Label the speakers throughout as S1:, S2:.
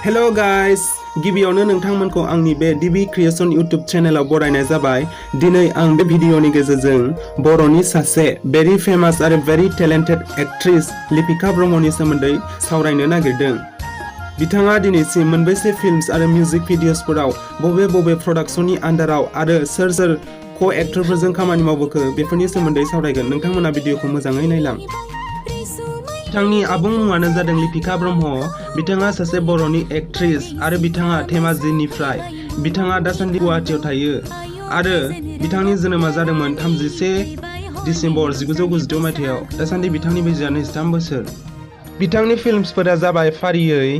S1: Hello guys, गिबियावनो नोंथांमोनखौ आंनि बे DB क्रिएशन YouTube चेनेलाव बरायनाय जाबाय। दिनै आं बे भिडिअनि गेजेरजों बर'नि सासे very famous आरो very talented actress लिपिका ब्रह्मनि सोमोन्दै सावरायनो नागिरदों। बिथाङा दिनैसिम मोनबेसे फिल्म्स आरो मिउजिक भिडिअसफोराव बबे प्रडाक्शननि आन्डाराव आरो सोर को एक्टरफोरजों खामानि मावबोखो बेफोरनि सोमोन्दै सावरायगोन। नोंथांमोना भिडिअखौ मोजाङै नायलां। बिथांनि आबुं मुङानो जादों लिपिका ब्रह्म। बिथाङा सासे बर'नि एक्ट्रेस आरो बिथाङा धेमाजिनिफ्राय। बिथाङा दासान्दि गुवाहाटीआव थायो आरो बिथांनि जोनोमा जादोंमोन 31 डिसेम्बर 1992 मायथाइयाव। दासान्दि बिथांनि बैसोआ 23 बोसोर। बिथांनि फिल्म्सफोरा जाबाय फारियै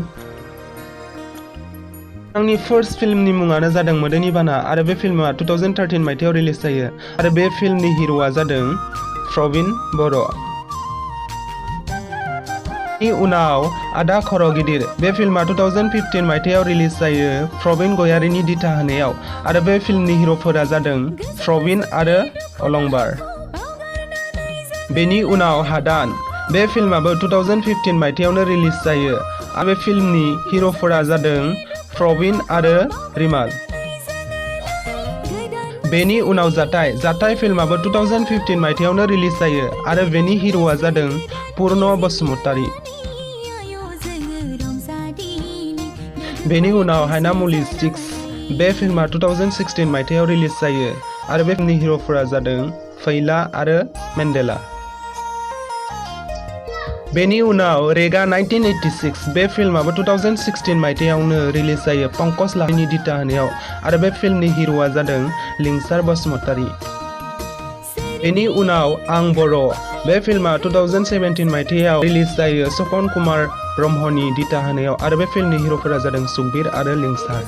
S1: बिथांनि फार्स्ट फिल्मनि मुङानो जादों मोदैनि बाना आरो बे फिल्मा 2013 मायथाइयाव रिलिज जायो आरो बे फिल्मनि हिर'आ जादों प्रवीण बर'। उनाव आदा खर' गिदिर बे फिल्मा 2015 मायथाइयाव रिलिज जायो प्रवीण गयारीनि दिथा होनायाव आरो बे फिल्मनि हिर'फोरा जादों प्रवीण आरो अलंबार। बेनि उनाव हादान बे फिल्माबो 2015 मायथाइयावनो रिलिज जायो आरो बे फिल्मनि हिर'फोरा जादों प्रवीण आरो रिमाल। बेनि उनाव जाथाय फिल्माबो 2015 मायथाइयावनो रिलिज जायो आरो बेनि हिर'आ जादों पwrमाव बसुमतारी। बेनि उनाव हायनामुलि 6 बे फिल्मा 2016 मायथाइयाव रिलिज जायो आरो बे फिल्मनि हिर'फोरा जादों फैला आरो मेन्डेला। बेनि उनाव रेगा 1986 बे फिल्माबो 2016 मायथाइयावनो रिलिज जायो पंकज लाहारीनि दिथा होनायाव आरो बे फिल्मनि हिर'आ जादों लिंसार बसुमतारी। बेनि उनाव आं बर' बे फिल्मा 2017 मायथाइयाव रिलिज जायो सपन कुमार ब्रह्मनि दिथा होनायाव आरो बे फिल्मनि हिर'फोरा जादों सुखबीर आरो लिंसार।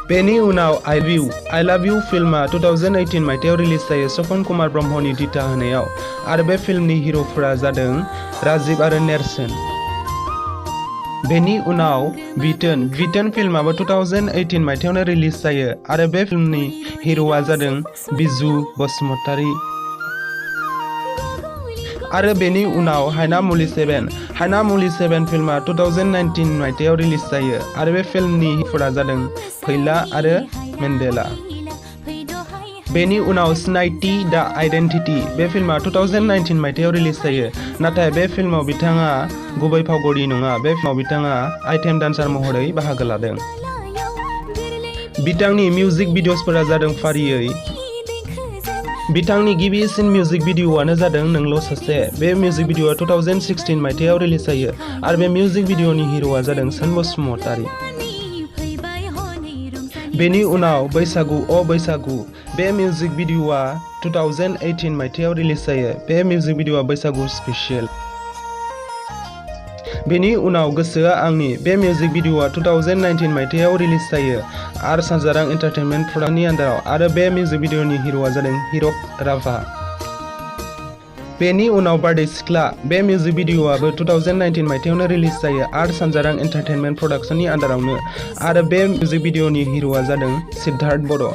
S1: बेनि उनाव आई लाव इउ फिल्मा 2018 मायथाइयाव रिलिज जायो सपन कुमार ब्रह्मनि दिथा होनायाव आरो बे फिल्मनि हिर'फोरा जादों राजीव आरो नेरसोन। बेनि उनाव बिथोन फिल्माबो 2018 मायथाइयावनो रिलिज जायो आरो बे फिल्मनि हिर'आ जादों बिजु बसुमतारी। आरो बेनि उनाव हायनामुलि 7 फिल्मा 2019 मायथाइयाव रिलिज जायो आरो बे फिल्मनि हिर'फोरा जादों फैला आरो मेन्डेला। बेनि उनाव सिनायथि द आइडेन्टिटी बे फिल्मा 2019 मायथाइयाव रिलिज जायो नाथाय बे फिल्माव बिथाङा गुबै फावगिरि नङा। बे फिल्माव बिथाङा आइटेम डान्सार महरै बाहागो लादों। बिथांनि मिउजिक भिडिअसफोरा जादों फारियै बिथांनि गिबिसिन मिउजिक भिडिअआनो जादों नोंल' सासे। बे मिउजिक भिडिअआ 2016 मायथाइयाव रिलिज जायो आरो बे मिउजिक भिडिअनि हिर'आ जादों सान बसुमतारी। बेनि उनाव बैसागु अ बैसागु बे मिउजिक भिडिअआ 2018 मायथाइयाव रिलिज जायो। बे मिउजिक भिडिअआ बैसागु स्पेसियेल। बेनि उनाव गोसोआ आंनि बे मिउजिक भिडिअआ 2019 मायथाइयाव रिलिज जायो आरो सandwng एन्टारटेनमेन्ट प्रडाक्शननि आन्डाराव आरो बे मिउजिक भिडिअनि हिर'आ जादों हिरक राभा। बेनि उनाव बारदै सिख्ला बे मिउजिक भिडिअआबो 2019 मायथाइयावनो रिलिज जायो आरो सandwng एन्टारटेनमेन्ट प्रडाक्शननि आन्डारावनो आरो बे मिउजिक भिडिअनि हिर'आ जादों सिद्धार्थ बर'।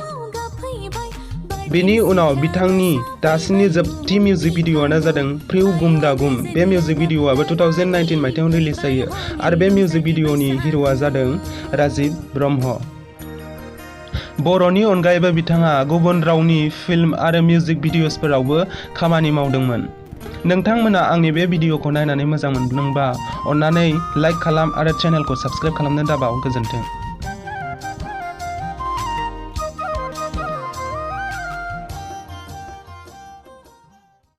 S1: बेनि उनाव बिथांनि दासिमनि जोबथि मिउजिक भिडिअआनो जादों प्रिउ गुम दा गुम। बे मिउजिक भिडिअआबो 2019 मायथाइयावनो रिलिज जायो आरो बे मिउजिक भिडिअनि हिर'आ जादों राजीव ब्रह्म। बर'नि अनगायैबो बिथाङा गुबुन रावनि फिल्म आरो मिउजिक भिडिअसफोरावबो खामानि मावदोंमोन। नोंथांमोना आंनि बे भिडिअखौ नायनानै मोजां मोनदोंबा अन्नानै लाइक खालाम आरो चेनेलखौ साबस्क्राइब खालामनो दाबाव। गोजोन्थों।